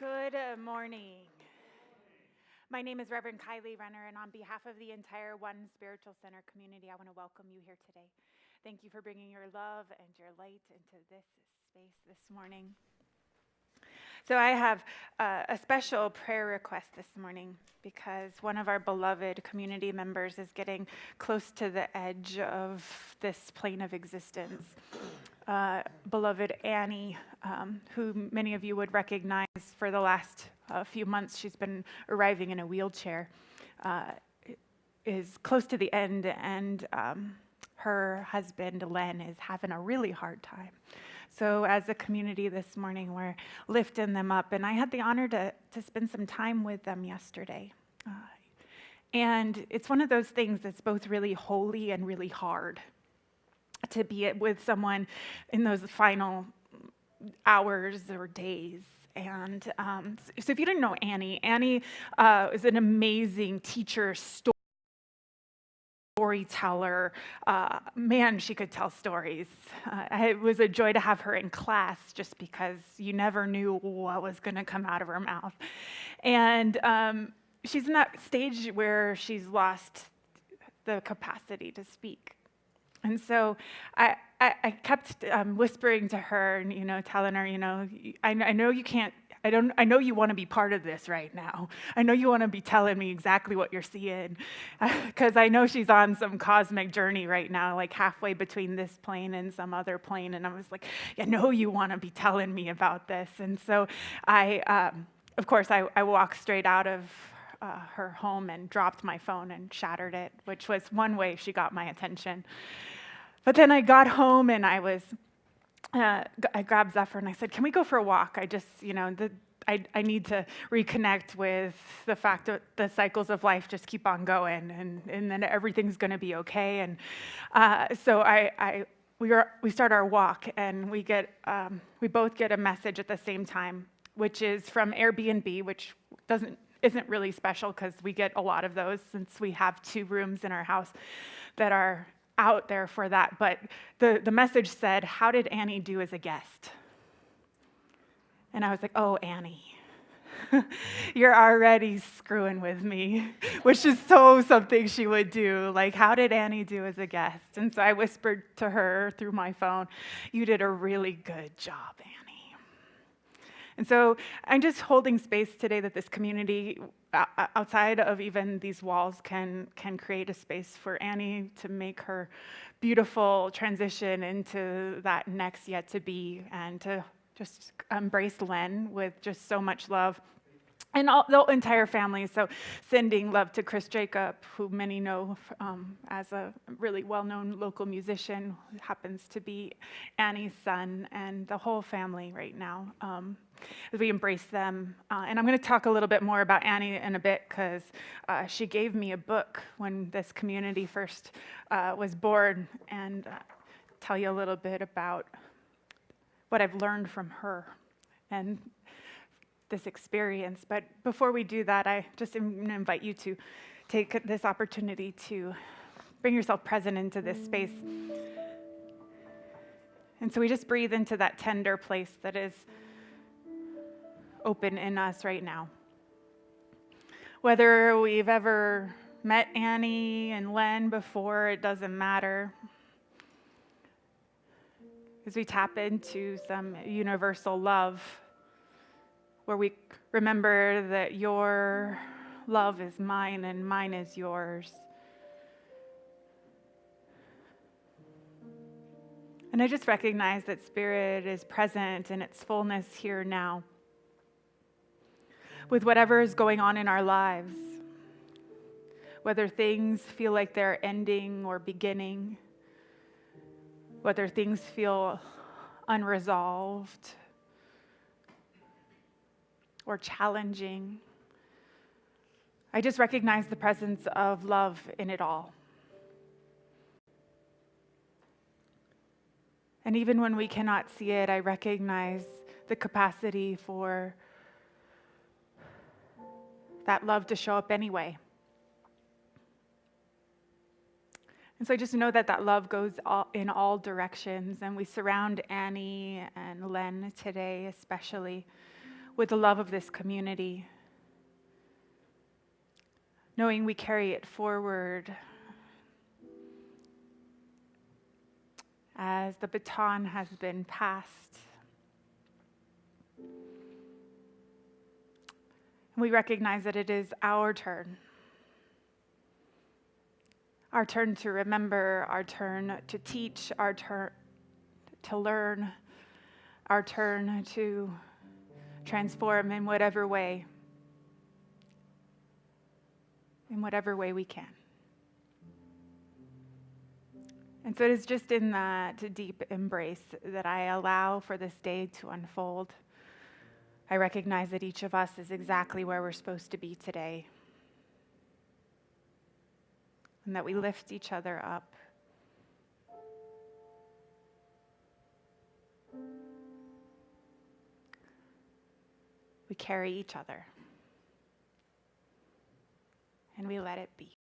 Good morning. My name is Rev Kylie Renner, and on behalf of the entire One Spiritual Center community, I want to welcome you here today. Thank you for bringing your love and your light into this space this morning. So I have a special prayer request this morning because one of our beloved community members is getting close to the edge of this plane of existence. Beloved Annie, who many of you would recognize for the last few months, she's been arriving in a wheelchair, is close to the end, and her husband, Len, is having a really hard time. So as a community this morning, we're lifting them up, and I had the honor to spend some time with them yesterday. And it's one of those things that's both really holy and really hard to be with someone in those final hours or days. And so if you didn't know Annie is an amazing teacher, storyteller. Man, she could tell stories. It was a joy to have her in class just because you never knew what was going to come out of her mouth. And she's in that stage where she's lost the capacity to speak. And so I kept whispering to her and, telling her, I know you can't, I know you want to be part of this right now. I know you want to be telling me exactly what you're seeing, because I know she's on some cosmic journey right now, like halfway between this plane and some other plane. And I was like, I know you want to be telling me about this. And so I walked straight out of her home and dropped my phone and shattered it, which was one way she got my attention. But then I got home and I grabbed Zephyr and I said, can we go for a walk? I just, I need to reconnect with the fact that the cycles of life just keep on going and then everything's going to be okay. And so we start our walk and we both get a message at the same time, which is from Airbnb, which isn't really special because we get a lot of those since we have 2 rooms in our house that are out there for that. But the message said, how did Annie do as a guest? And I was like, oh, Annie, you're already screwing with me, which is so something she would do. Like, how did Annie do as a guest? And so I whispered to her through my phone, you did a really good job, Annie. And so I'm just holding space today that this community, outside of even these walls, can create a space for Annie to make her beautiful transition into that next yet to be, and to just embrace Len with just so much love. And the entire family. So sending love to Chris Jacob, who many know as a really well-known local musician, who happens to be Annie's son, and the whole family right now, as we embrace them. And I'm going to talk a little bit more about Annie in a bit, because she gave me a book when this community first was born, and tell you a little bit about what I've learned from her and this experience. But before we do that, I just am going to invite you to take this opportunity to bring yourself present into this space. And so we just breathe into that tender place that is open in us right now. Whether we've ever met Annie and Len before, it doesn't matter. As we tap into some universal love, where we remember that your love is mine and mine is yours. And I just recognize that Spirit is present in its fullness here now, with whatever is going on in our lives, whether things feel like they're ending or beginning, whether things feel unresolved or challenging. I just recognize the presence of love in it all. And even when we cannot see it, I recognize the capacity for that love to show up anyway. And so I just know that love goes in all directions, and we surround Annie and Len today especially with the love of this community, knowing we carry it forward as the baton has been passed. We recognize that it is our turn to remember, our turn to teach, our turn to learn, our turn to transform in whatever way we can. And so it is just in that deep embrace that I allow for this day to unfold. I recognize that each of us is exactly where we're supposed to be today, and that we lift each other up. We carry each other, and we let it be.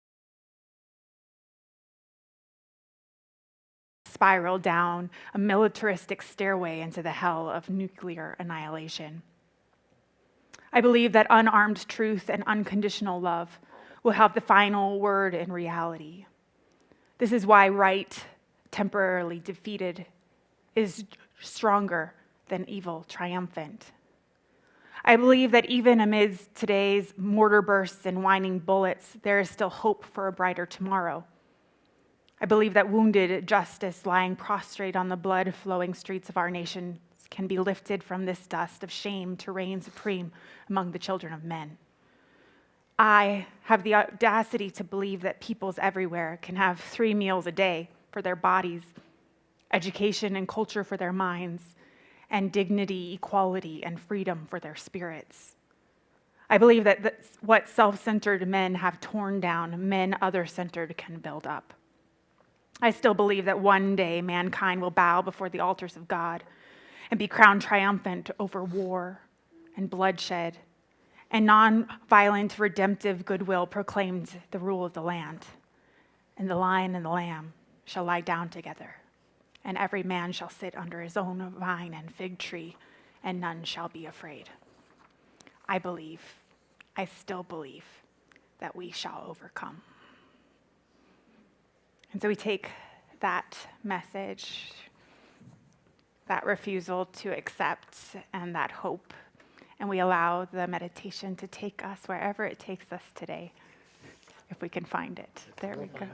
Spiral down a militaristic stairway into the hell of nuclear annihilation. I believe that unarmed truth and unconditional love will have the final word in reality. This is why right, temporarily defeated, is stronger than evil triumphant. I believe that even amidst today's mortar bursts and whining bullets, there is still hope for a brighter tomorrow. I believe that wounded justice lying prostrate on the blood-flowing streets of our nation can be lifted from this dust of shame to reign supreme among the children of men. I have the audacity to believe that peoples everywhere can have 3 meals a day for their bodies, education and culture for their minds, and dignity, equality, and freedom for their spirits. I believe that what self-centered men have torn down, men other-centered can build up. I still believe that one day mankind will bow before the altars of God and be crowned triumphant over war and bloodshed, and non-violent, redemptive goodwill proclaimed the rule of the land. And the lion and the lamb shall lie down together, and every man shall sit under his own vine and fig tree, and none shall be afraid. I still believe, that we shall overcome. And so we take that message, that refusal to accept, and that hope, and we allow the meditation to take us wherever it takes us today, if we can find it. There we go.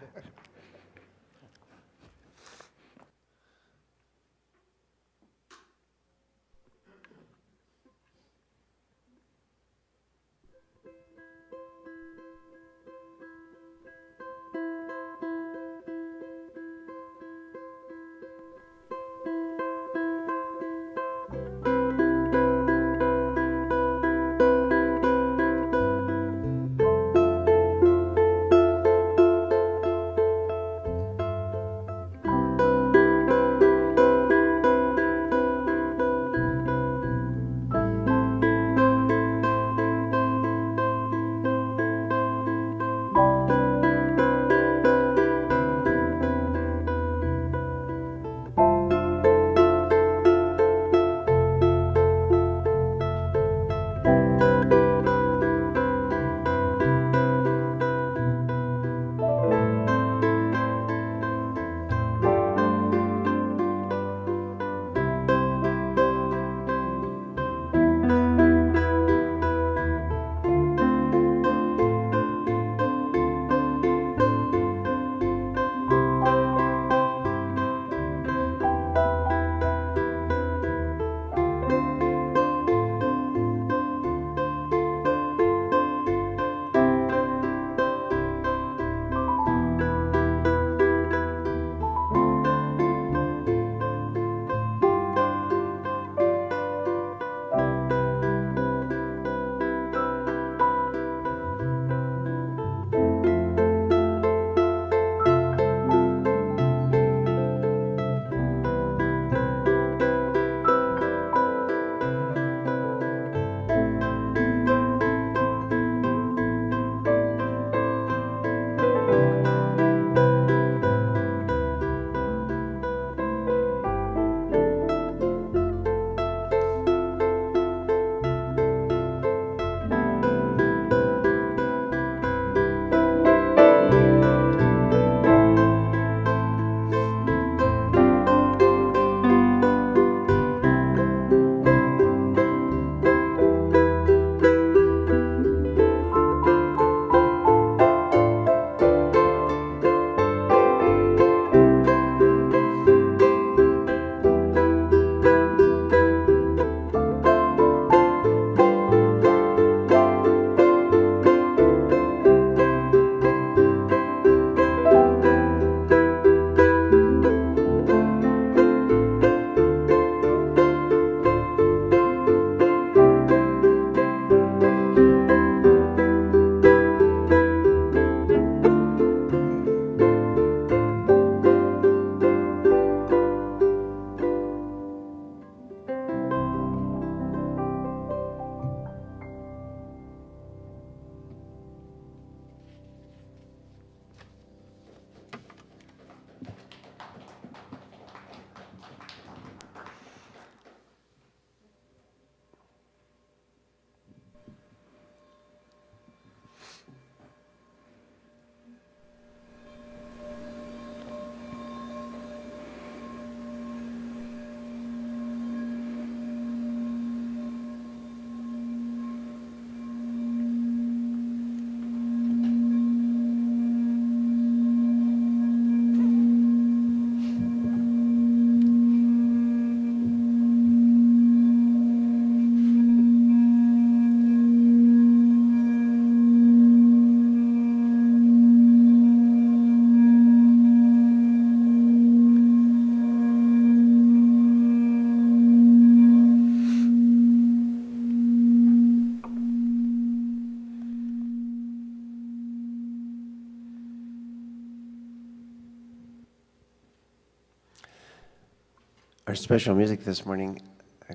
Our special music this morning,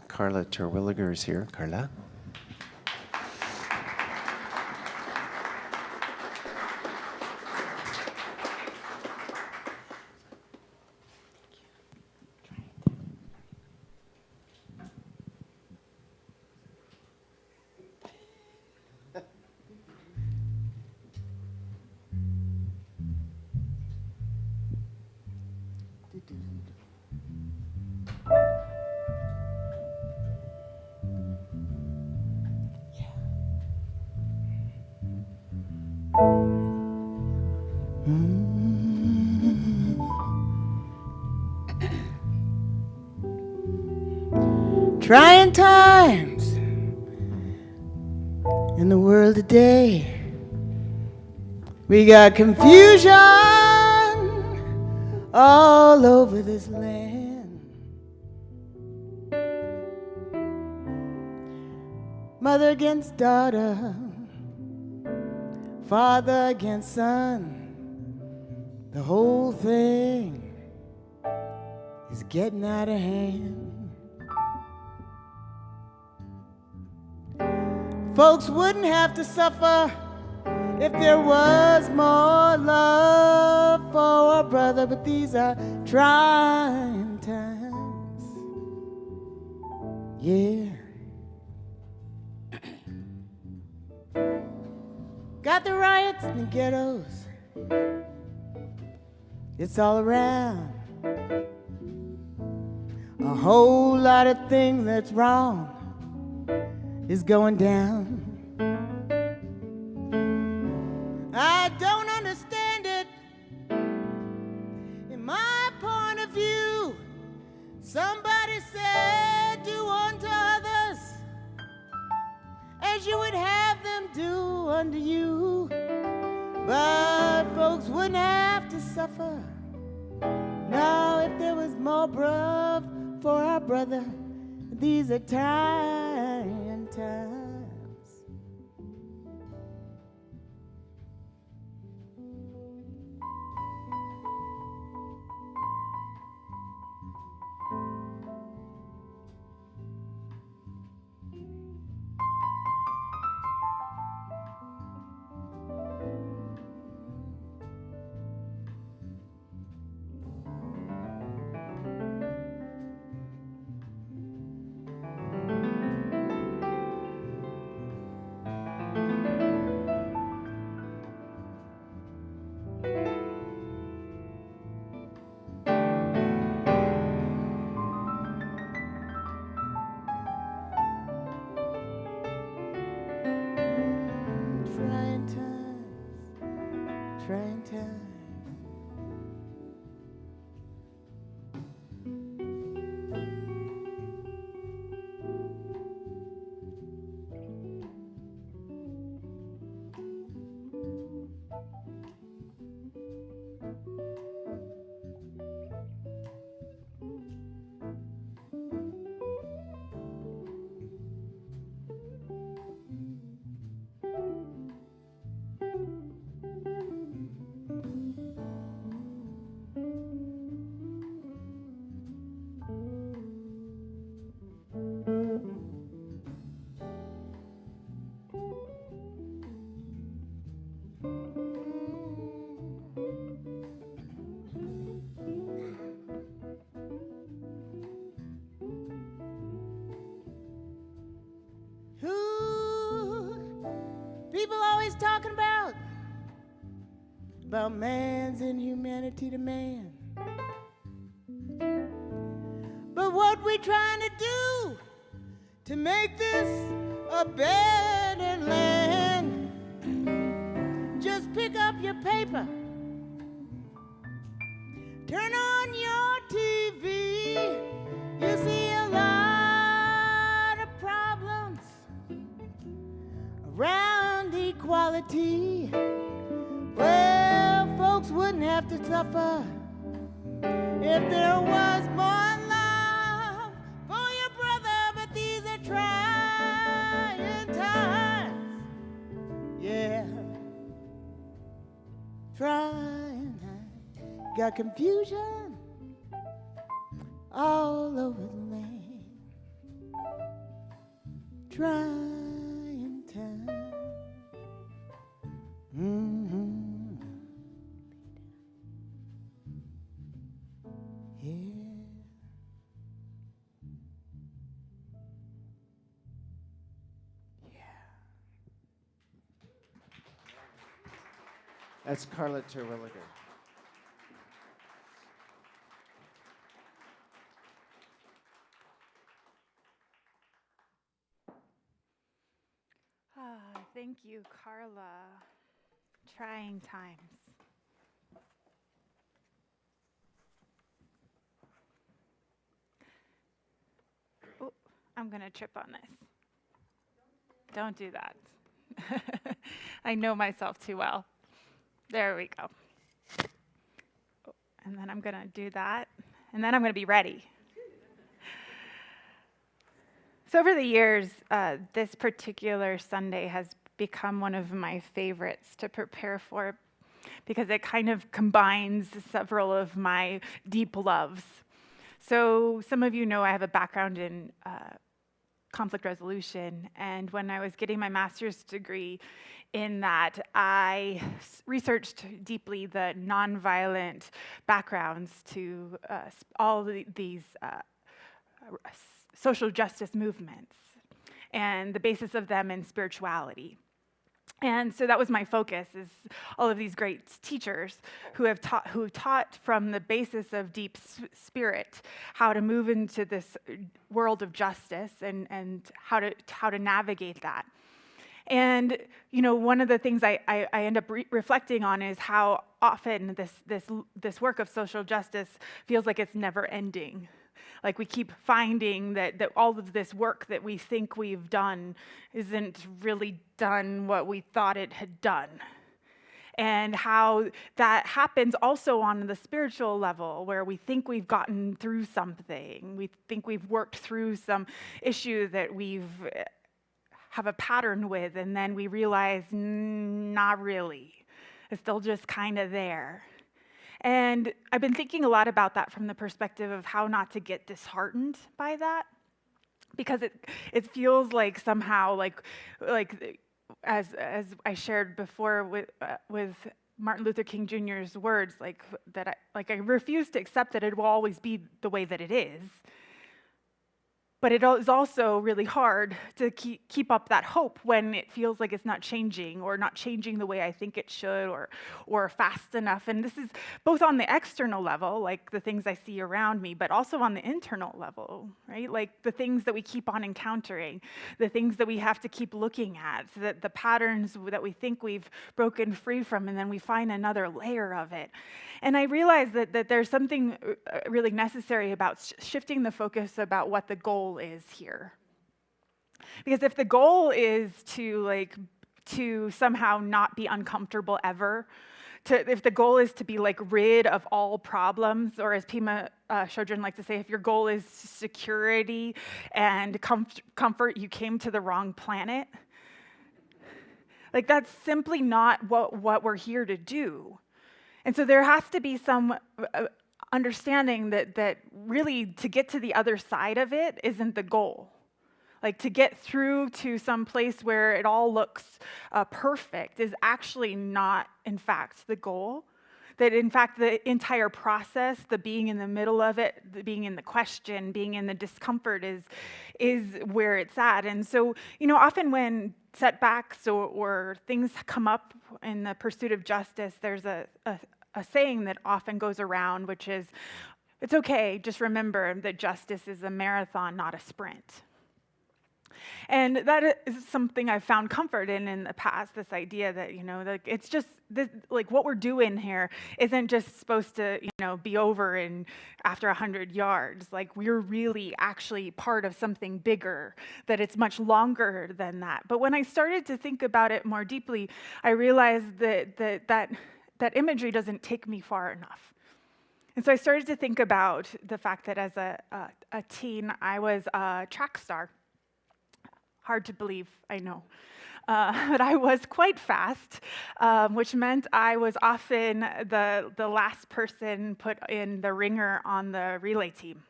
Carla Terwilliger is here. Carla. Trying times in the world today. We got confusion all over this land. Mother against daughter, father against son. The whole thing is getting out of hand. Folks wouldn't have to suffer if there was more love for a brother, but these are trying times. Yeah. Got the riots and the ghettos. It's all around. A whole lot of things that's wrong is going down. I don't understand it. In my point of view, somebody said, do unto others as you would have them do unto you. But folks wouldn't have to suffer. No, if there was more love for our brother, these are trying times. Trying times. People always talking about man's inhumanity to man. But what we trying to do to make this a better land? Just pick up your paper, turn on your TV, you see a lot of problems around equality. Well, folks wouldn't have to suffer if there was more love for your brother, but these are trying times. Yeah, trying times. Got confusion all over the land. Trying time. Mm-hmm. Yeah. That's Carla Terwilliger. Thank you, Carla. Trying times. Oh, I'm going to trip on this. Don't do that. I know myself too well. There we go. Oh, and then I'm going to do that, and then I'm going to be ready. So over the years, this particular Sunday has become one of my favorites to prepare for because it kind of combines several of my deep loves. So some of you know I have a background in conflict resolution, and when I was getting my master's degree in that, I researched deeply the nonviolent backgrounds to all these social justice movements and the basis of them in spirituality. And so that was my focus, is all of these great teachers who taught from the basis of deep spirit how to move into this world of justice and how to navigate that. And one of the things I end up reflecting on is how often this work of social justice feels like it's never ending. Like we keep finding that all of this work that we think we've done isn't really done what we thought it had done. And how that happens also on the spiritual level, where we think we've gotten through something. We think we've worked through some issue that have a pattern with, and then we realize, not really. It's still just kind of there. And I've been thinking a lot about that from the perspective of how not to get disheartened by that, because it feels like somehow like as I shared before with Martin Luther King Jr.'s words, like that I refuse to accept that it will always be the way that it is. But it is also really hard to keep up that hope when it feels like it's not changing, or not changing the way I think it should, or fast enough. And this is both on the external level, like the things I see around me, but also on the internal level, right? Like the things that we keep on encountering, the things that we have to keep looking at, so that the patterns that we think we've broken free from, and then we find another layer of it. And I realize that there's something really necessary about shifting the focus about what the goal is here. Because if the goal is to somehow not be uncomfortable ever, if the goal is to be rid of all problems, or as Pima Chodron likes to say, if your goal is security and comfort, you came to the wrong planet. That's simply not what we're here to do. And so there has to be some understanding that really to get to the other side of it isn't the goal. To get through to some place where it all looks perfect is actually not, in fact, the goal. That, in fact, the entire process, the being in the middle of it, the being in the question, being in the discomfort is where it's at. And so, often when setbacks or things come up in the pursuit of justice, there's a saying that often goes around, which is, it's okay, just remember that justice is a marathon, not a sprint. And that is something I've found comfort in the past, this idea that, it's just, what we're doing here isn't just supposed to, be over after 100 yards. We're really actually part of something bigger, that it's much longer than that. But when I started to think about it more deeply, I realized that imagery doesn't take me far enough. And so I started to think about the fact that as a teen, I was a track star. Hard to believe, I know. But I was quite fast, which meant I was often the last person put in the ringer on the relay team.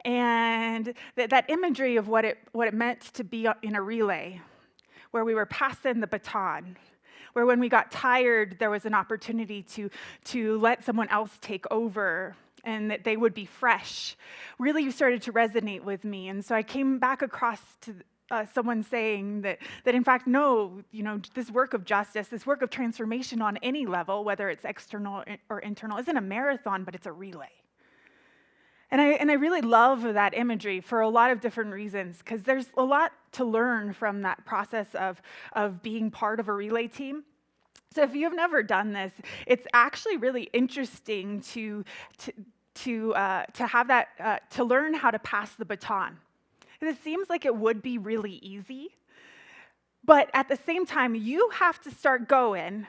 And that imagery of what it meant to be in a relay, where we were passing the baton, where when we got tired, there was an opportunity to let someone else take over and that they would be fresh, really started to resonate with me. And so I came back across to someone saying that in fact, no, this work of justice, this work of transformation on any level, whether it's external or internal, isn't a marathon, but it's a relay. And I really love that imagery for a lot of different reasons, because there's a lot to learn from that process of being part of a relay team. So if you've never done this, it's actually really interesting to have that, to learn how to pass the baton. It seems like it would be really easy, but at the same time, you have to start going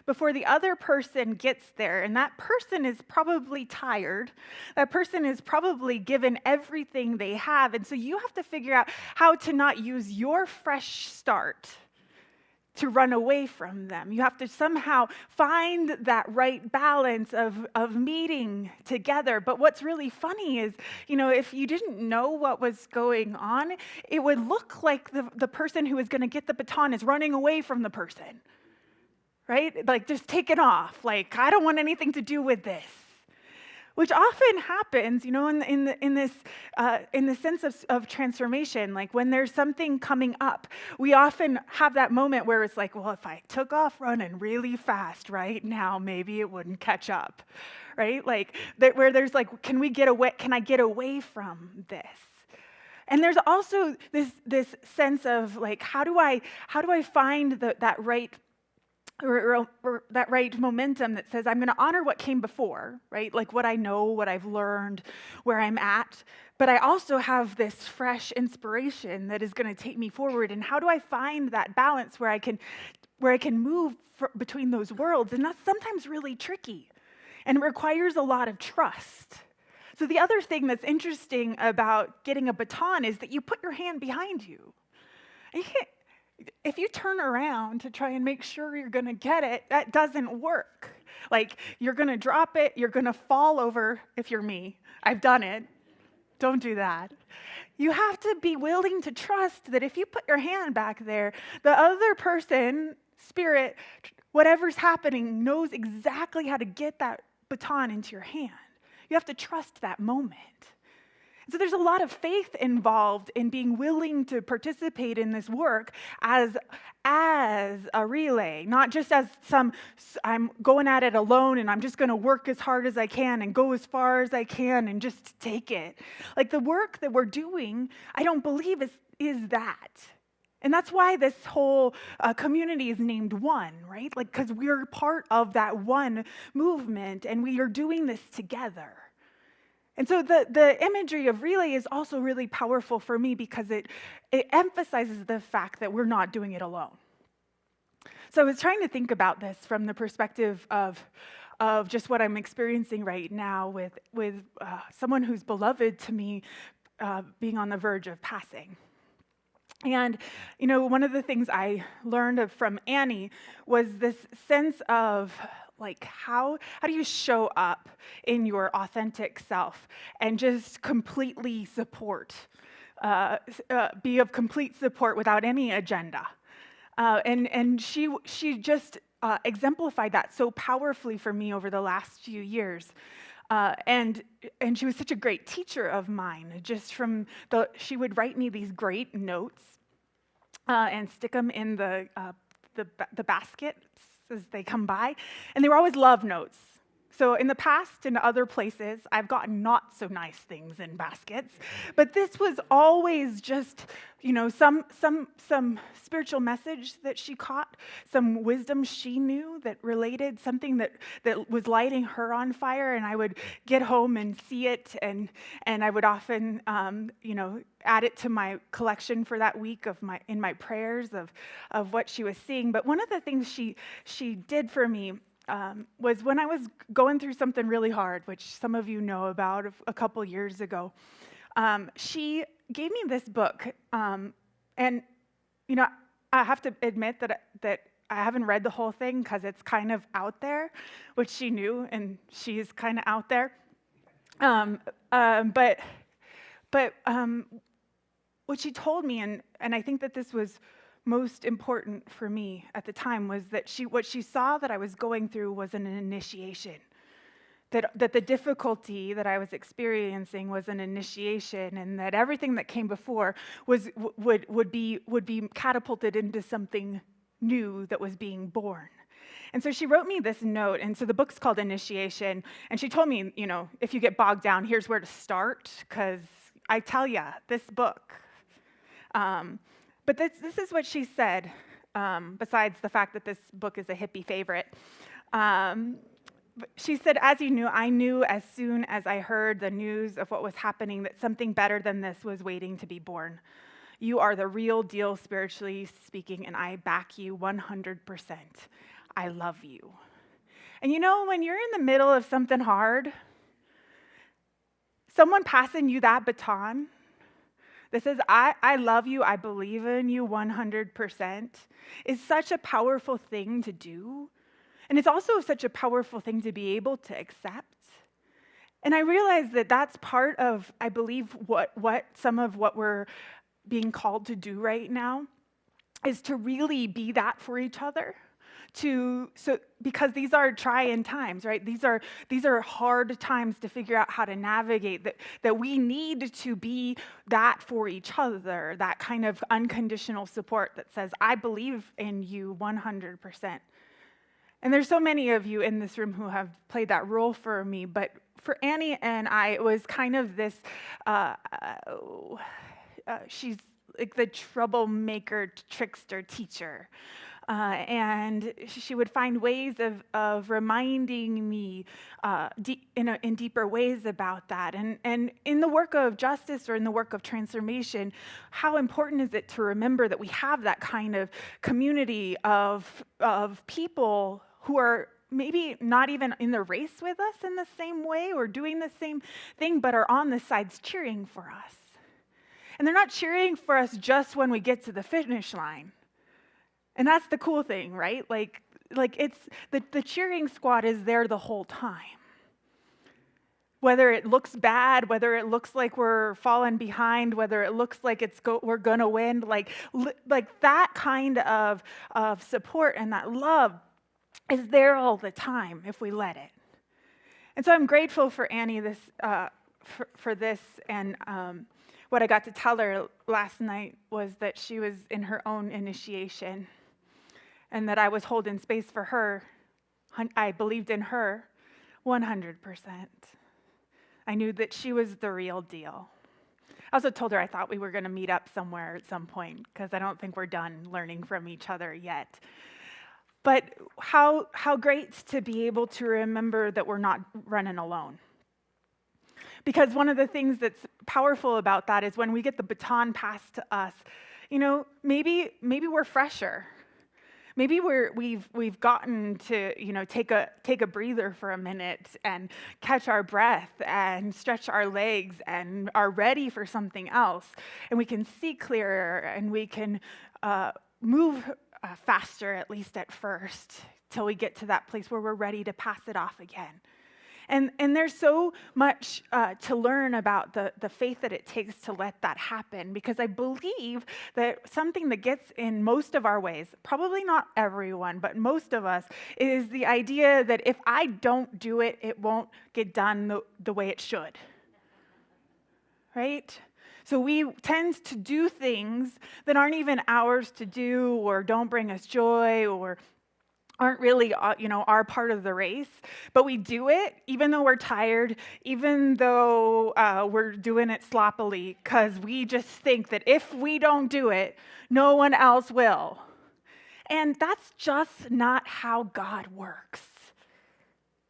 before the other person gets there, and that person is probably tired. That person is probably given everything they have, and so you have to figure out how to not use your fresh start to run away from them. You have to somehow find that right balance of meeting together. But what's really funny is, if you didn't know what was going on, it would look like the person who is going to get the baton is running away from the person, right? Like, just take it off. Like, I don't want anything to do with this. Which often happens, in the sense of transformation. Like when there's something coming up, we often have that moment where it's like, well, if I took off running really fast right now, maybe it wouldn't catch up, right? Like where there's like, can I get away from this? And there's also this sense of like, how do I find that right or that right momentum that says I'm going to honor what came before, right? Like what I know, what I've learned, where I'm at. But I also have this fresh inspiration that is going to take me forward. And how do I find that balance where I can move between those worlds? And that's sometimes really tricky, and it requires a lot of trust. So the other thing that's interesting about getting a baton is that you put your hand behind you. And you can't. If you turn around to try and make sure you're going to get it, that doesn't work. Like, you're going to drop it, you're going to fall over if you're me. I've done it. Don't do that. You have to be willing to trust that if you put your hand back there, the other person, spirit, whatever's happening, knows exactly how to get that baton into your hand. You have to trust that moment. So there's a lot of faith involved in being willing to participate in this work as a relay, not just as I'm going at it alone and I'm just going to work as hard as I can and go as far as I can and just take it. Like the work that we're doing, I don't believe is that. And that's why this whole community is named One, right? Like, because we're part of that one movement and we are doing this together. And so the imagery of relay is also really powerful for me because it emphasizes the fact that we're not doing it alone. So I was trying to think about this from the perspective of just what I'm experiencing right now with someone who's beloved to me being on the verge of passing. And, one of the things I learned from Annie was this sense of like, how do you show up in your authentic self and just completely support, be of complete support without any agenda? And she just exemplified that so powerfully for me over the last few years. And she was such a great teacher of mine. Just she would write me these great notes and stick them in the baskets as they come by, and they were always love notes. So in the past, in other places, I've gotten not so nice things in baskets, but this was always just, some spiritual message that she caught, some wisdom she knew that related, something that was lighting her on fire, and I would get home and see it, and I would often, add it to my collection for that week in my prayers of what she was seeing. But one of the things she did for me was when I was going through something really hard, which some of you know about a couple years ago. She gave me this book, and I have to admit that I haven't read the whole thing because it's kind of out there, which she knew, and she's kind of out there. But But what she told me, and I think that this was most important for me at the time, was that what she saw that I was going through was an initiation. That the difficulty that I was experiencing was an initiation, and that everything that came before would be catapulted into something new that was being born. And so she wrote me this note, and so the book's called Initiation, and she told me, if you get bogged down, here's where to start, because I tell you, this book. But this is what she said, besides the fact that this book is a hippie favorite. She said, as you knew, I knew as soon as I heard the news of what was happening that something better than this was waiting to be born. You are the real deal, spiritually speaking, and I back you 100%. I love you. And when you're in the middle of something hard, someone passing you that baton that says, I love you, I believe in you 100%, is such a powerful thing to do. And it's also such a powerful thing to be able to accept. And I realize that that's part of, I believe, what some of what we're being called to do right now is to really be that for each other. Because these are trying times, right? These are hard times to figure out how to navigate, that we need to be that for each other, that kind of unconditional support that says, I believe in you 100%. And there's so many of you in this room who have played that role for me, but for Annie and I, it was kind of this, she's like the troublemaker, trickster teacher. And she would find ways of reminding me in deeper ways about that. And in the work of justice or in the work of transformation, how important is it to remember that we have that kind of community of people who are maybe not even in the race with us in the same way or doing the same thing, but are on the sides cheering for us. And they're not cheering for us just when we get to the finish line. And that's the cool thing, right? Like it's the cheering squad is there the whole time. Whether it looks bad, whether it looks like we're falling behind, whether it looks like we're gonna win, like that kind of support and that love is there all the time if we let it. And so I'm grateful for Annie for this, and what I got to tell her last night was that she was in her own initiation, and that I was holding space for her. I believed in her 100%. I knew that she was the real deal. I also told her I thought we were going to meet up somewhere at some point, because I don't think we're done learning from each other yet. But how great to be able to remember that we're not running alone. Because one of the things that's powerful about that is when we get the baton passed to us, maybe we're fresher. Maybe we've gotten to take a breather for a minute and catch our breath and stretch our legs and are ready for something else, and we can see clearer and we can move faster, at least at first, till we get to that place where we're ready to pass it off again. And there's so much to learn about the faith that it takes to let that happen, because I believe that something that gets in most of our ways, probably not everyone, but most of us, is the idea that if I don't do it, it won't get done the way it should. Right? So we tend to do things that aren't even ours to do, or don't bring us joy, or aren't really, our part of the race, but we do it even though we're tired, even though we're doing it sloppily, because we just think that if we don't do it, no one else will. And that's just not how God works.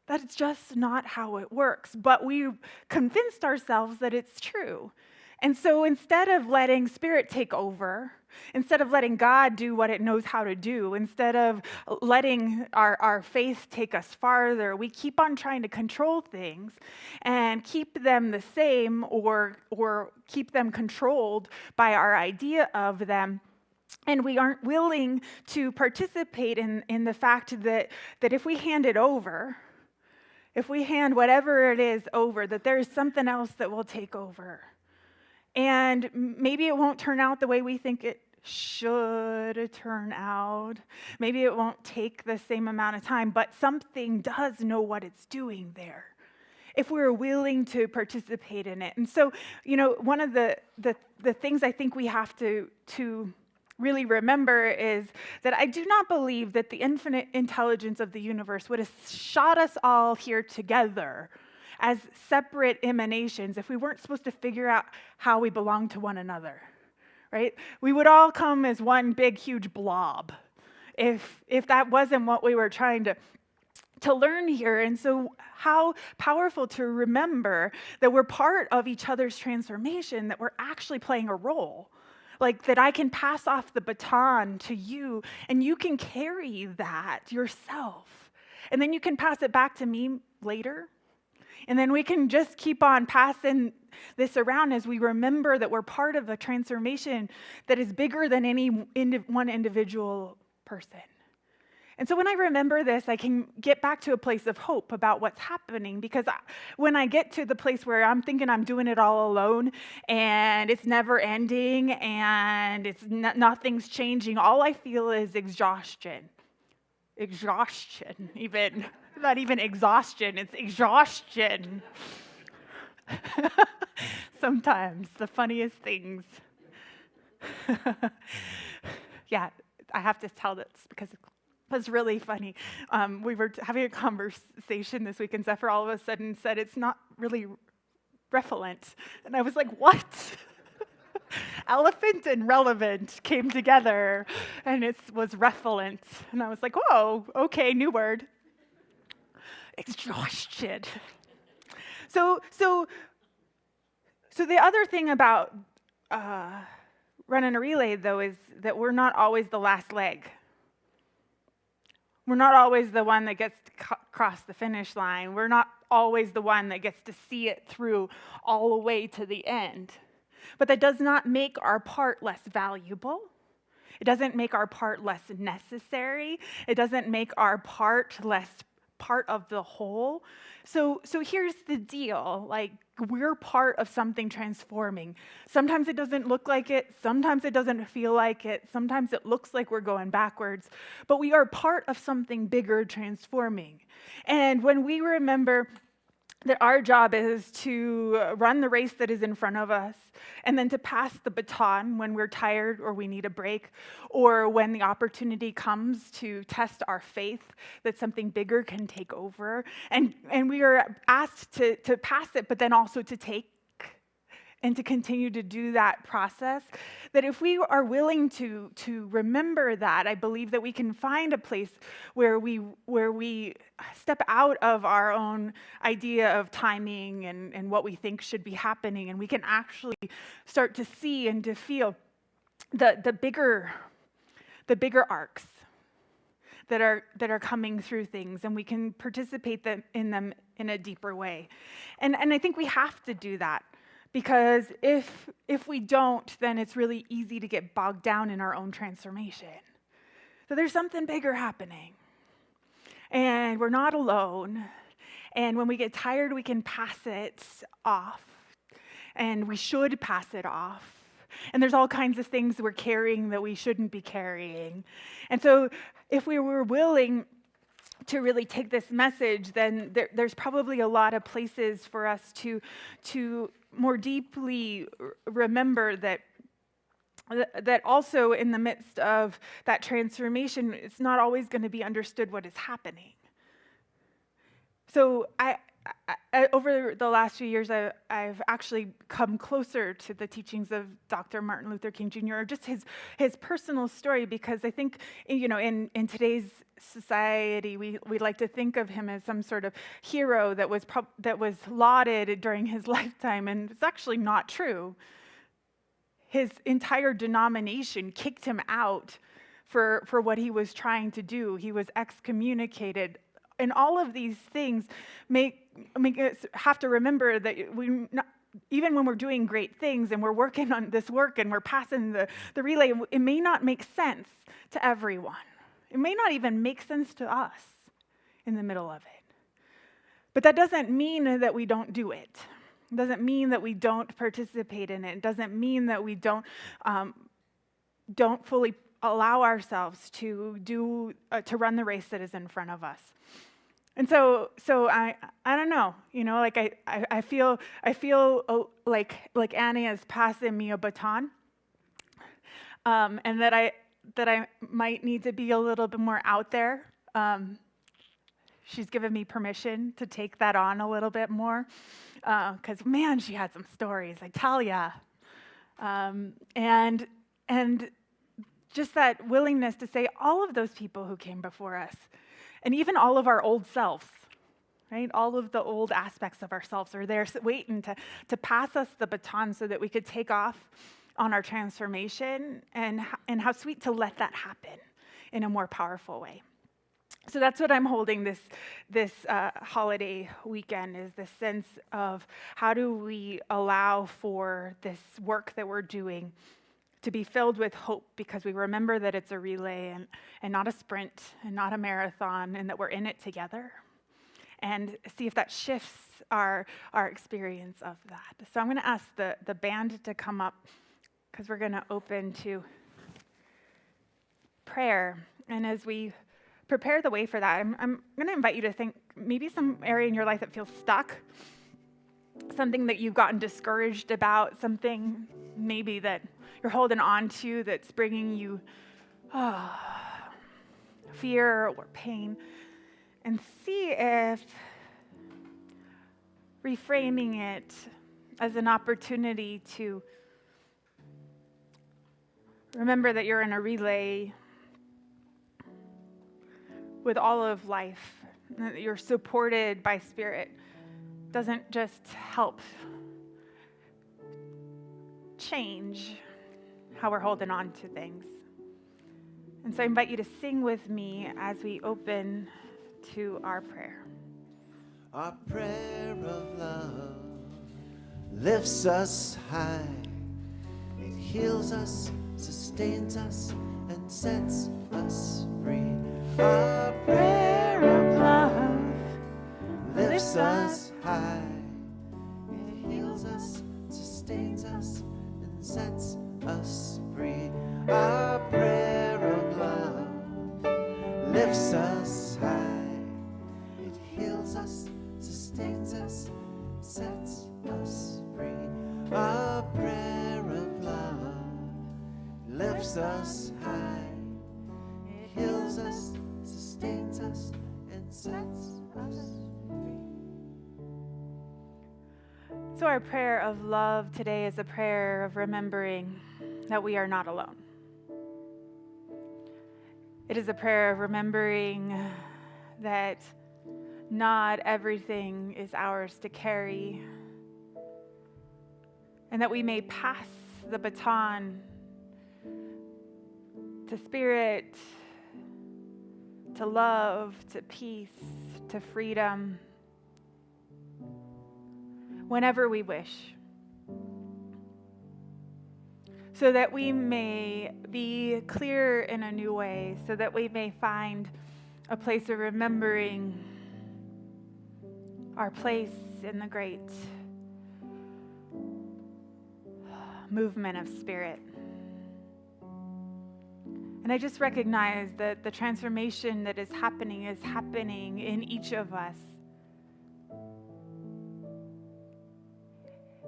That's just not how it works, but we've convinced ourselves that it's true. And so instead of letting Spirit take over, instead of letting God do what it knows how to do, instead of letting our faith take us farther, we keep on trying to control things and keep them the same, or keep them controlled by our idea of them. And we aren't willing to participate in the fact that if we hand it over, if we hand whatever it is over, that there is something else that will take over. And maybe it won't turn out the way we think it should turn out. Maybe it won't take the same amount of time, but something does know what it's doing there if we're willing to participate in it. And so, one of the things I think we have to really remember is that I do not believe that the infinite intelligence of the universe would have shot us all here together as separate emanations if we weren't supposed to figure out how we belong to one another, right? We would all come as one big, huge blob if that wasn't what we were trying to learn here. And so how powerful to remember that we're part of each other's transformation, that we're actually playing a role. Like that I can pass off the baton to you and you can carry that yourself. And then you can pass it back to me later. And then we can just keep on passing this around as we remember that we're part of a transformation that is bigger than any one individual person. And so when I remember this, I can get back to a place of hope about what's happening, because when I get to the place where I'm thinking I'm doing it all alone and it's never ending and nothing's changing, all I feel is exhaustion. Exhaustion, even. Not even exhaustion, it's exhaustion. Sometimes the funniest things. Yeah, I have to tell this because it was really funny. We were having a conversation this week, and Zephyr all of a sudden said, "It's not really relevant." And I was like, what? Elephant and relevant came together, and it was relevant. And I was like, whoa, okay, new word. Exhaustion. So the other thing about running a relay, though, is that we're not always the last leg. We're not always the one that gets to cross the finish line. We're not always the one that gets to see it through all the way to the end. But that does not make our part less valuable. It doesn't make our part less necessary. It doesn't make our part less part of the whole. So here's the deal. Like, we're part of something transforming. Sometimes it doesn't look like it. Sometimes it doesn't feel like it. Sometimes it looks like we're going backwards. But we are part of something bigger transforming. And when we remember that our job is to run the race that is in front of us, and then to pass the baton when we're tired or we need a break, or when the opportunity comes to test our faith that something bigger can take over. And we are asked to pass it, but then also to take and to continue to do that process. That if we are willing to remember that, I believe that we can find a place where we step out of our own idea of timing and what we think should be happening, and we can actually start to see and to feel the bigger arcs that are coming through things, and we can participate in them in a deeper way. And I think we have to do that. Because if we don't, then it's really easy to get bogged down in our own transformation. So there's something bigger happening. And we're not alone. And when we get tired, we can pass it off. And we should pass it off. And there's all kinds of things we're carrying that we shouldn't be carrying. And so if we were willing to really take this message, then there's probably a lot of places for us to more deeply remember that also in the midst of that transformation, it's not always going to be understood what is happening. So I over the last few years, I've actually come closer to the teachings of Dr. Martin Luther King Jr., or just his personal story, because I think, in today's society, we like to think of him as some sort of hero that was lauded during his lifetime, and it's actually not true. His entire denomination kicked him out for what he was trying to do. He was excommunicated. And all of these things make us have to remember that even when we're doing great things and we're working on this work and we're passing the relay, it may not make sense to everyone. It may not even make sense to us in the middle of it. But that doesn't mean that we don't do it. It doesn't mean that we don't participate in it. It doesn't mean that we don't fully allow ourselves to run the race that is in front of us. And so I don't know, like I feel like Annie is passing me a baton, and that I might need to be a little bit more out there. She's given me permission to take that on a little bit more, because man, she had some stories, I tell ya. And just that willingness to say all of those people who came before us, and even all of our old selves, right? All of the old aspects of ourselves are there waiting to pass us the baton so that we could take off on our transformation, and how sweet to let that happen in a more powerful way. So that's what I'm holding this holiday weekend, is this sense of how do we allow for this work that we're doing to be filled with hope, because we remember that it's a relay and not a sprint and not a marathon, and that we're in it together, and see if that shifts our experience of that. So I'm going to ask the band to come up, because we're going to open to prayer. And as we prepare the way for that, I'm going to invite you to think maybe some area in your life that feels stuck, something that you've gotten discouraged about, something maybe that you're holding on to that's bringing you fear or pain, and see if reframing it as an opportunity to remember that you're in a relay with all of life, that you're supported by Spirit, doesn't just help change how we're holding on to things. And so I invite you to sing with me as we open to our prayer. Our prayer of love lifts us high. It heals us, sustains us, and sets us free. Our prayer of love lifts us high. It heals us, sustains us, and sets us free. Our prayer of love lifts us high. It heals us, sustains us, sets us free. Our prayer of love lifts us high. It heals us, sustains us, and sets us free. So our prayer of love today is a prayer of remembering that we are not alone. It is a prayer of remembering that not everything is ours to carry, and that we may pass the baton to Spirit, to love, to peace, to freedom, whenever we wish, so that we may be clear in a new way, so that we may find a place of remembering our place in the great movement of Spirit. And I just recognize that the transformation that is happening in each of us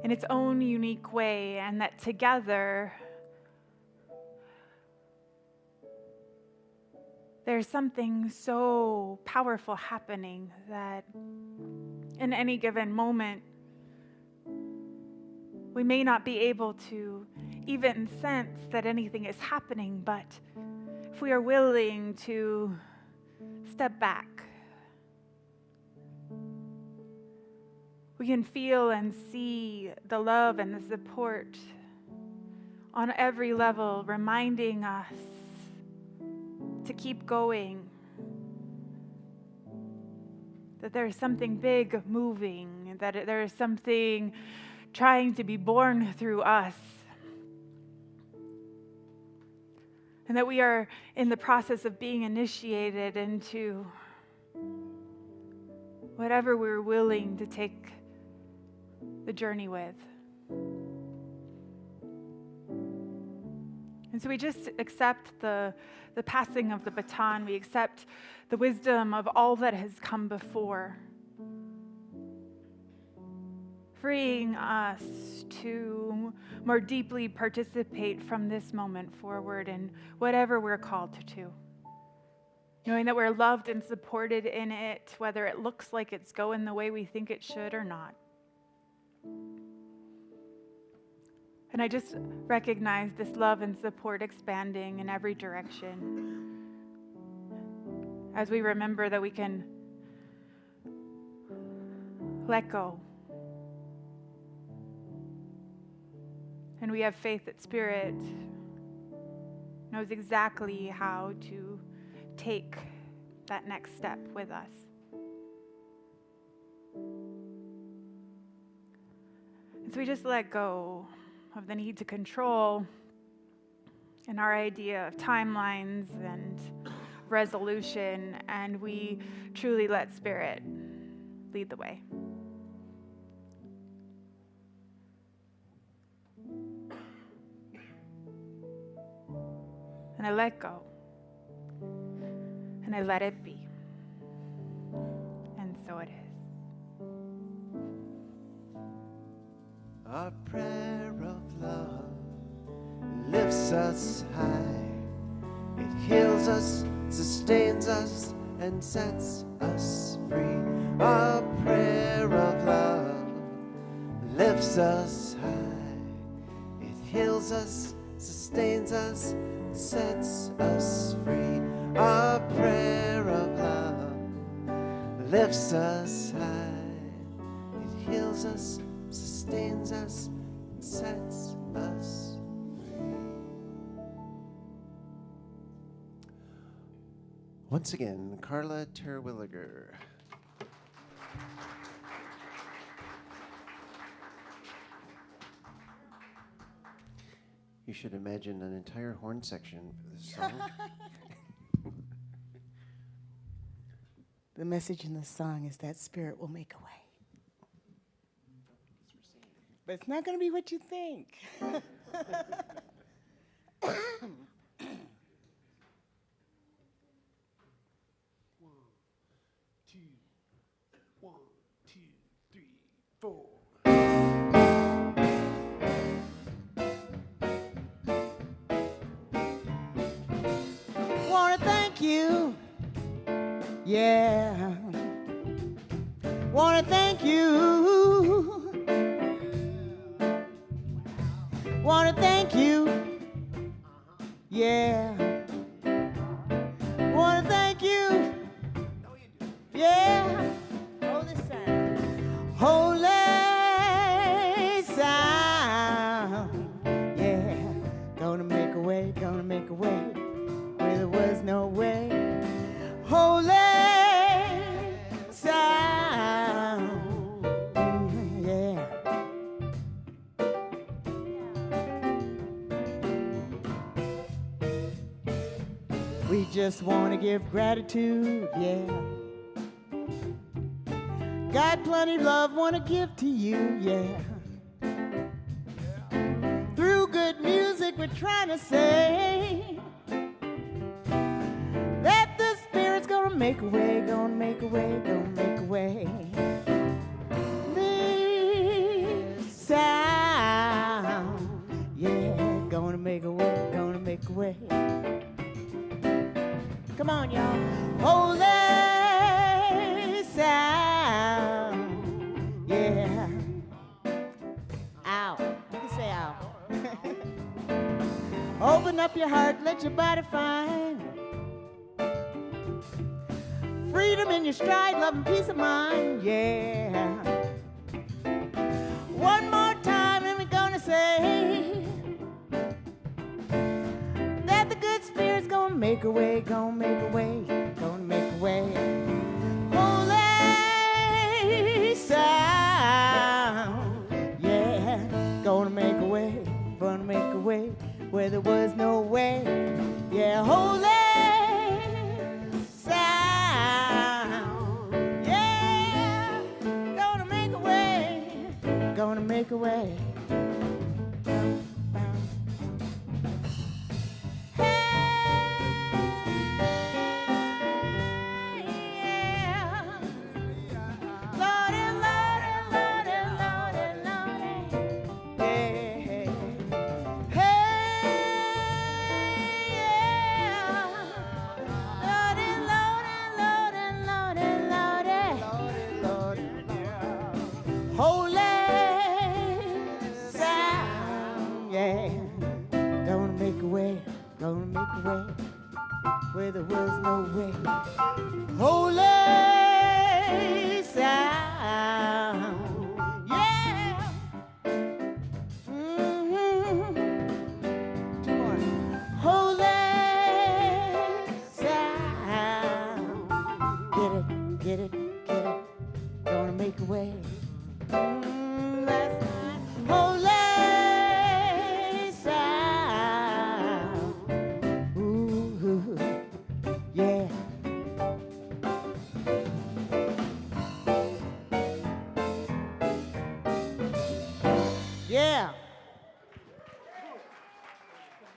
in its own unique way, and that together there's something so powerful happening that in any given moment we may not be able to even sense that anything is happening, but if we are willing to step back, we can feel and see the love and the support on every level, reminding us to keep going, that there is something big moving, that there is something trying to be born through us, and that we are in the process of being initiated into whatever we're willing to take the journey with. And so we just accept the passing of the baton. We accept the wisdom of all that has come before, freeing us to more deeply participate from this moment forward in whatever we're called to. Knowing that we're loved and supported in it, whether it looks like it's going the way we think it should or not. And I just recognize this love and support expanding in every direction as we remember that we can let go. And we have faith that Spirit knows exactly how to take that next step with us. And so we just let go of the need to control and our idea of timelines and resolution, and we truly let Spirit lead the way. And I let go. And I let it be. And so it is. Our prayer of love lifts us high. It heals us, sustains us, and sets us free. Our prayer of love lifts us high. It heals us, sustains us, sets us free. Our prayer of love lifts us high. It heals us, sustains us, and sets us free. Once again, Carla Terwilliger. You should imagine an entire horn section for this song. The message in the song is that Spirit will make a way. But it's not going to be what you think. One, two, three, four. Wanna thank you, yeah. Wanna thank you. Wanna thank you, yeah. Wanna thank you, yeah. Holy sound, holy sound, yeah. Gonna make a way, gonna make a way where there was no way. Holy sound, yeah. We just want to give gratitude, yeah. Got plenty of love, want to give to you, yeah. Through good music, we're trying to say that the Spirit's gonna make a way, gonna make a way, gonna make a way. This sound, yeah, gonna make a way, gonna make a way. Come on, y'all. Holy sound, yeah. Ow. You can say ow. Open up your heart, let your body find freedom in your stride, love and peace of mind, yeah. One more time and we're gonna say that the good Spirit's gonna make a way, gonna make a way, gonna make a way. Holy sound, yeah. Gonna make a way, gonna make a way where there was no way, yeah. Holy make a way. Where there was no way. Holy sound, yeah. Come on. Holy sound. Get it, get it, get it. Gonna make a way. Last night. Holy yeah. Yeah.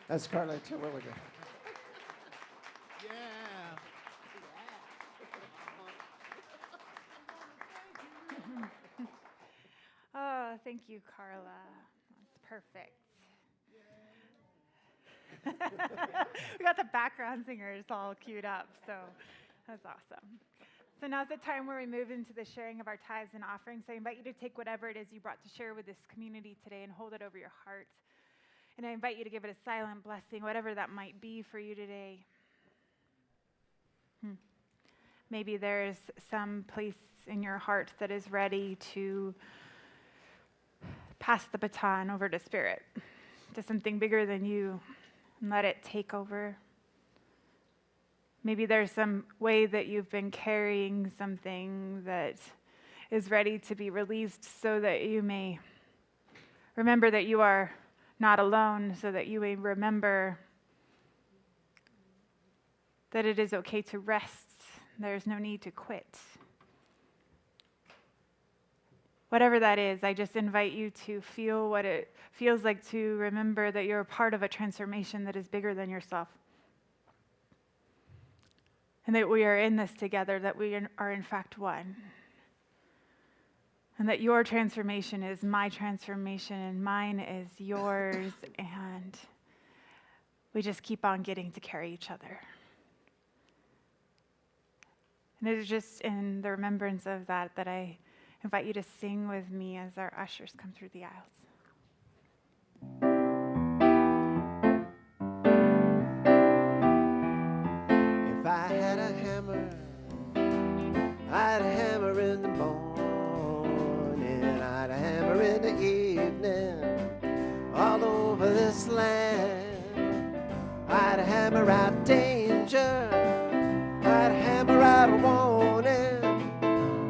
That's Carla Terwilliger. Oh, thank you, Carla. That's perfect. We got the background singers all queued up, so that's awesome. So now's the time where we move into the sharing of our tithes and offerings. So I invite you to take whatever it is you brought to share with this community today and hold it over your heart. And I invite you to give it a silent blessing, whatever that might be for you today. Maybe there's some place in your heart that is ready to pass the baton over to Spirit, to something bigger than you, and let it take over. Maybe there's some way that you've been carrying something that is ready to be released so that you may remember that you are not alone, so that you may remember that it is okay to rest. There's no need to quit. Whatever that is, I just invite you to feel what it feels like to remember that you're a part of a transformation that is bigger than yourself. And that we are in this together, that we are in fact one. And that your transformation is my transformation and mine is yours. And we just keep on getting to carry each other. And it is just in the remembrance of that that I invite you to sing with me as our ushers come through the aisles. If I had a hammer, I'd hammer in the morning, I'd hammer in the evening, all over this land. I'd hammer out danger, I'd hammer out a warning,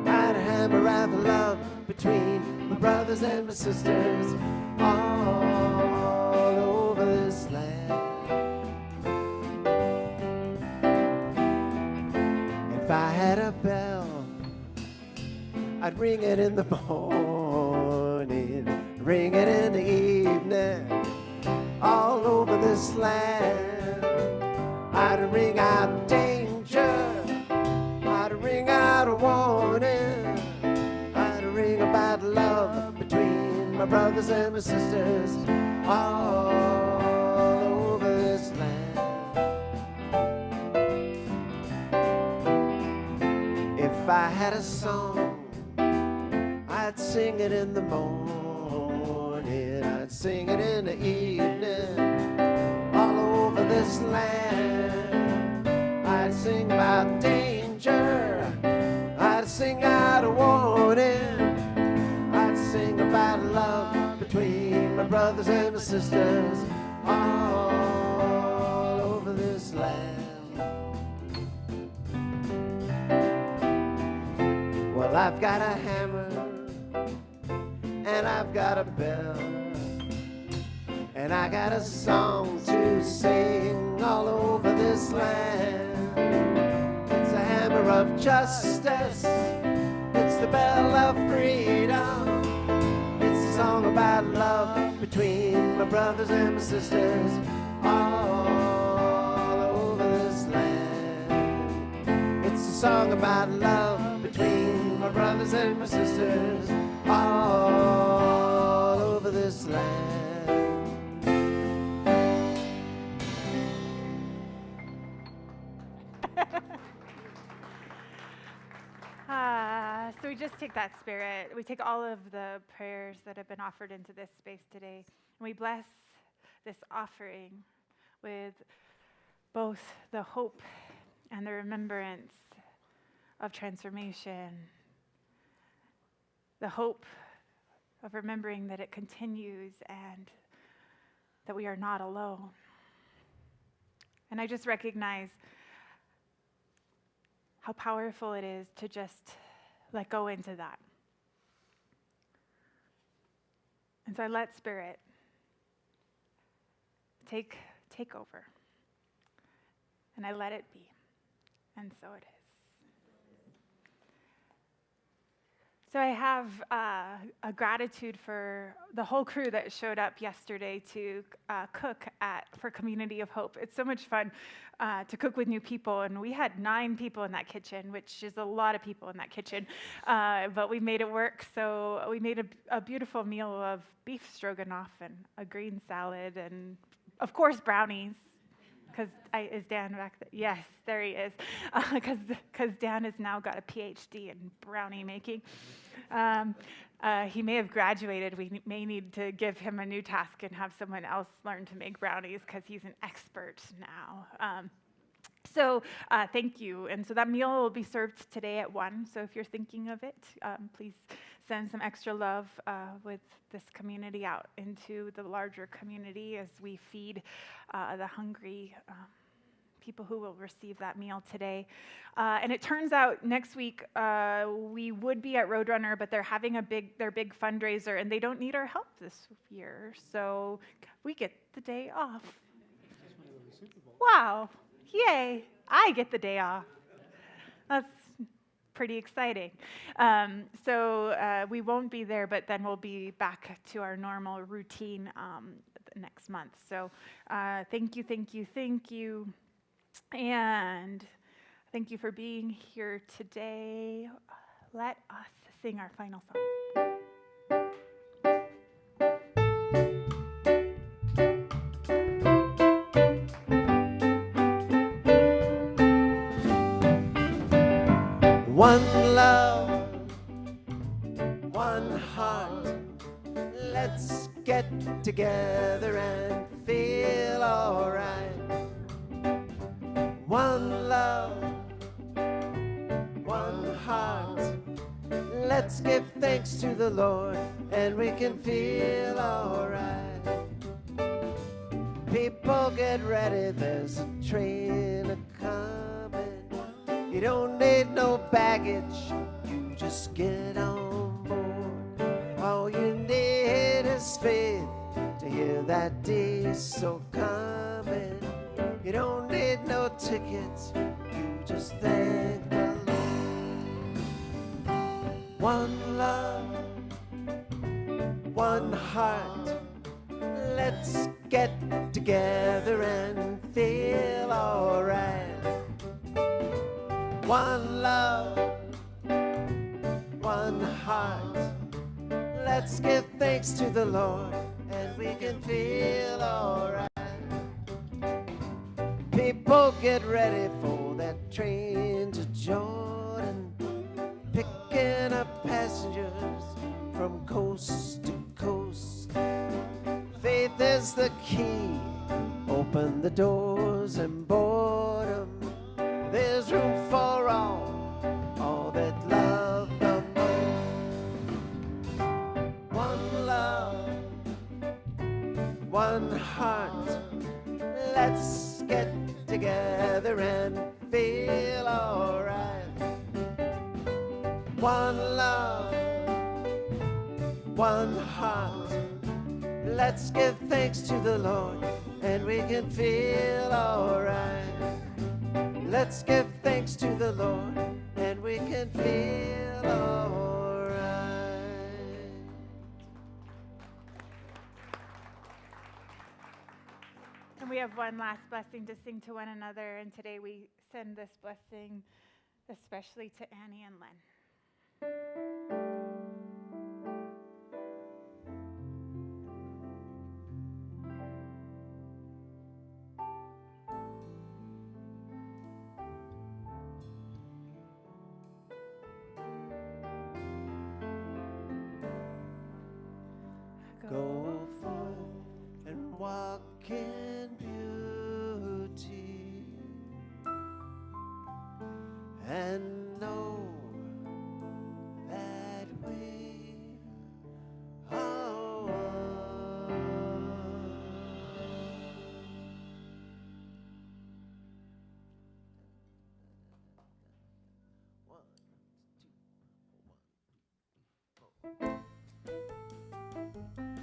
I'd hammer out the love between my brothers and my sisters all over this land. If I had a bell, I'd ring it in the morning, ring it in the evening, all over this land. I'd ring out danger, I'd ring out a warning, I'd ring about love between my brothers and my sisters all over this land. If I had a song, I'd sing it in the morning, I'd sing it in the evening, all over this land. I'd sing about danger, I'd sing out a warning, I'd sing about love between my brothers and my sisters all over this land. Well, I've got a hammer and I've got a bell, and I got a song to sing all over this land. It's a hammer of justice, it's the bell of freedom, it's a song about between my brothers and my sisters all over this land. It's a song about love between my brothers and my sisters all over this land. So we just take that spirit. We take all of the prayers that have been offered into this space today, and we bless this offering with both the hope and the remembrance of transformation, the hope of remembering that it continues and that we are not alone. And I just recognize how powerful it is to just let go into that. And so I let Spirit take over. And I let it be. And so it is. So I have a gratitude for the whole crew that showed up yesterday to cook for Community of Hope. It's so much fun to cook with new people, and we had 9 people in that kitchen, which is a lot of people in that kitchen, but we made it work. So we made a beautiful meal of beef stroganoff and a green salad, and of course brownies. Is Dan back there? Yes, there he is. Because Dan has now got a PhD in brownie making. He may have graduated. We may need to give him a new task and have someone else learn to make brownies because he's an expert now. So thank you. And so that meal will be served today at 1. So if you're thinking of it, please send some extra love with this community out into the larger community as we feed the hungry people who will receive that meal today. And it turns out next week we would be at Roadrunner, but they're having their big fundraiser, and they don't need our help this year. So we get the day off. Wow. Yay, I get the day off. That's pretty exciting. So we won't be there, but then we'll be back to our normal routine next month. So thank you. And thank you for being here today. Let us sing our final song. One love, one heart. Let's get together and feel alright. One love, one heart. Let's give thanks to the Lord and we can feel alright. People get ready, there's a train a-coming. You don't need no baggage, you just get on board. All you need is faith to hear that day is so coming. You don't need no tickets, you just thank the Lord. One love, one heart. Let's get together and feel alright. One love, one heart. Let's give thanks to the Lord and we can feel alright. People get ready for that train to Jordan, picking up passengers from coast to coast. Faith is the key, open the doors and board 'em. There's room for all that love the most. One love, one heart. Let's get together and feel alright. One love, one heart. Let's give thanks to the Lord and we can feel alright. Let's give thanks to the Lord and we can feel alright. have one last blessing to sing to one another, and today we send this blessing especially to Annie and Len. Go forth and walk in beauty and know that we are one. 1, 2, 1, 2, 4.